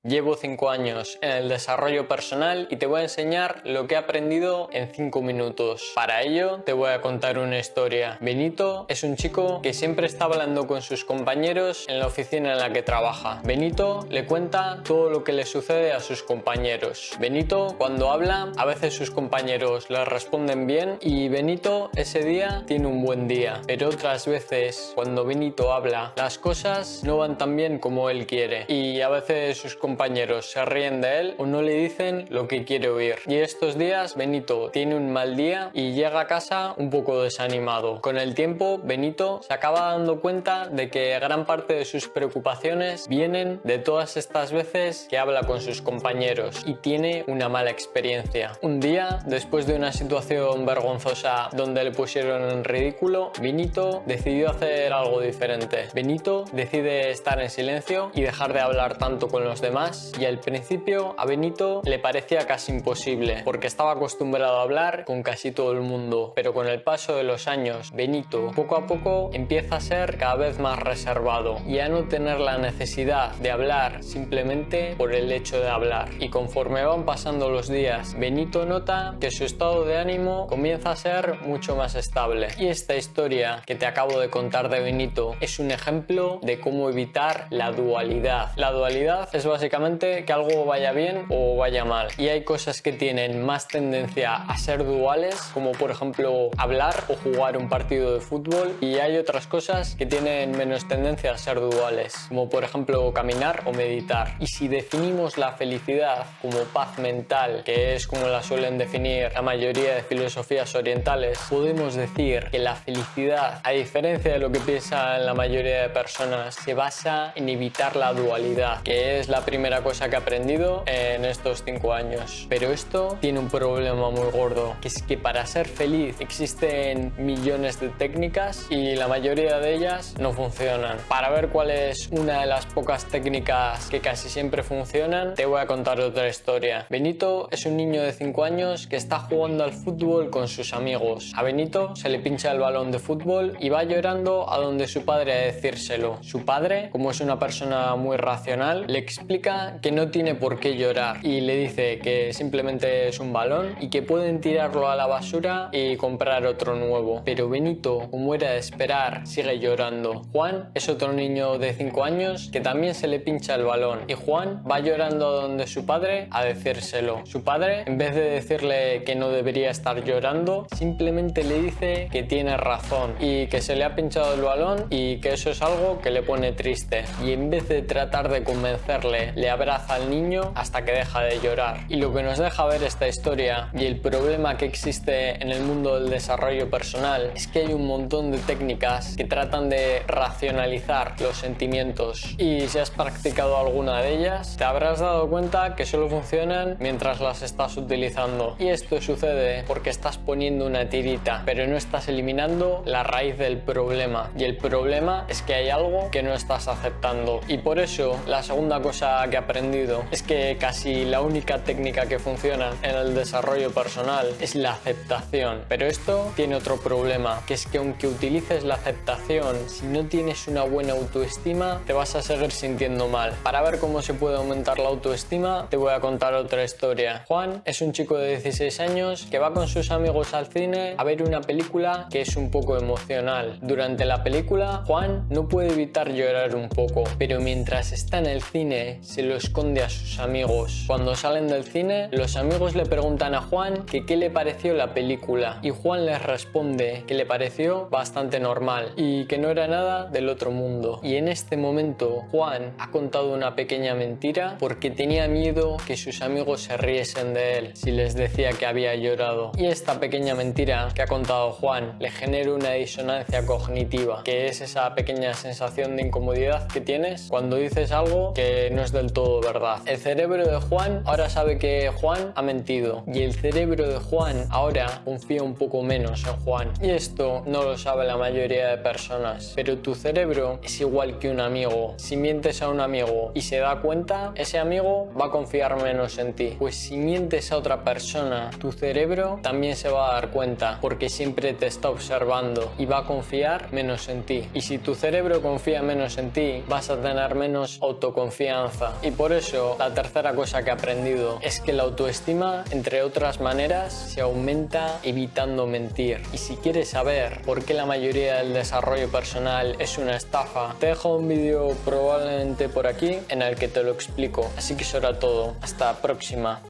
Llevo 5 años en el desarrollo personal y te voy a enseñar lo que he aprendido en 5 minutos. Para ello te voy a contar una historia. Benito es un chico que siempre está hablando con sus compañeros en la oficina en la que trabaja. Benito le cuenta todo lo que le sucede a sus compañeros. Benito, cuando habla, a veces sus compañeros le responden bien y Benito ese día tiene un buen día. Pero otras veces, cuando Benito habla, las cosas no van tan bien como él quiere y a veces sus compañeros se ríen de él o no le dicen lo que quiere oír. Y estos días Benito tiene un mal día y llega a casa un poco desanimado. Con el tiempo, Benito se acaba dando cuenta de que gran parte de sus preocupaciones vienen de todas estas veces que habla con sus compañeros y tiene una mala experiencia. Un día, después de una situación vergonzosa donde le pusieron en ridículo, Benito decidió hacer algo diferente. Benito decide estar en silencio y dejar de hablar tanto con los demás, y al principio a Benito le parecía casi imposible porque estaba acostumbrado a hablar con casi todo el mundo, pero con el paso de los años Benito poco a poco empieza a ser cada vez más reservado y a no tener la necesidad de hablar simplemente por el hecho de hablar. Y conforme van pasando los días, Benito nota que su estado de ánimo comienza a ser mucho más estable. Y esta historia que te acabo de contar de Benito es un ejemplo de cómo evitar la dualidad. La dualidad es básicamente que algo vaya bien o vaya mal, y hay cosas que tienen más tendencia a ser duales, como por ejemplo hablar o jugar un partido de fútbol, y hay otras cosas que tienen menos tendencia a ser duales, como por ejemplo caminar o meditar. Y si definimos la felicidad como paz mental, que es como la suelen definir la mayoría de filosofías orientales, podemos decir que la felicidad, a diferencia de lo que piensan la mayoría de personas, se basa en evitar la dualidad, que es la primera cosa que he aprendido en estos 5 años. Pero esto tiene un problema muy gordo, que es que para ser feliz existen millones de técnicas y la mayoría de ellas no funcionan. Para ver cuál es una de las pocas técnicas que casi siempre funcionan, te voy a contar otra historia. Benito es un niño de 5 años que está jugando al fútbol con sus amigos. A Benito se le pincha el balón de fútbol y va llorando a donde su padre a decírselo. Su padre, como es una persona muy racional, le explica que no tiene por qué llorar y le dice que simplemente es un balón y que pueden tirarlo a la basura y comprar otro nuevo. Pero Benito, como era de esperar, sigue llorando. Juan es otro niño de 5 años que también se le pincha el balón y Juan va llorando a donde su padre a decírselo. Su padre, en vez de decirle que no debería estar llorando, simplemente le dice que tiene razón y que se le ha pinchado el balón y que eso es algo que le pone triste. Y en vez de tratar de convencerle, le abraza al niño hasta que deja de llorar. Y lo que nos deja ver esta historia y el problema que existe en el mundo del desarrollo personal es que hay un montón de técnicas que tratan de racionalizar los sentimientos, y si has practicado alguna de ellas te habrás dado cuenta que solo funcionan mientras las estás utilizando. Y esto sucede porque estás poniendo una tirita, pero no estás eliminando la raíz del problema, y el problema es que hay algo que no estás aceptando. Y por eso la segunda cosa que he aprendido es que casi la única técnica que funciona en el desarrollo personal es la aceptación. Pero esto tiene otro problema, que es que aunque utilices la aceptación, si no tienes una buena autoestima te vas a seguir sintiendo mal. Para ver cómo se puede aumentar la autoestima te voy a contar otra historia. Juan es un chico de 16 años que va con sus amigos al cine a ver una película que es un poco emocional. Durante la película Juan no puede evitar llorar un poco, pero mientras está en el cine se lo esconde a sus amigos. Cuando salen del cine, los amigos le preguntan a Juan que qué le pareció la película y Juan les responde que le pareció bastante normal y que no era nada del otro mundo. Y en este momento Juan ha contado una pequeña mentira porque tenía miedo que sus amigos se riesen de él si les decía que había llorado. Y esta pequeña mentira que ha contado Juan le genera una disonancia cognitiva, que es esa pequeña sensación de incomodidad que tienes cuando dices algo que no es del todo verdad. El cerebro de Juan ahora sabe que Juan ha mentido y el cerebro de Juan ahora confía un poco menos en Juan. Y esto no lo sabe la mayoría de personas, pero tu cerebro es igual que un amigo. Si mientes a un amigo y se da cuenta, ese amigo va a confiar menos en ti. Pues si mientes a otra persona, tu cerebro también se va a dar cuenta porque siempre te está observando y va a confiar menos en ti. Y si tu cerebro confía menos en ti, vas a tener menos autoconfianza. estafa. Y por eso la tercera cosa que he aprendido es que la autoestima, entre otras maneras, se aumenta evitando mentir. Y si quieres saber por qué la mayoría del desarrollo personal es una estafa, te dejo un vídeo probablemente por aquí en el que te lo explico. Así que eso era todo. Hasta la próxima.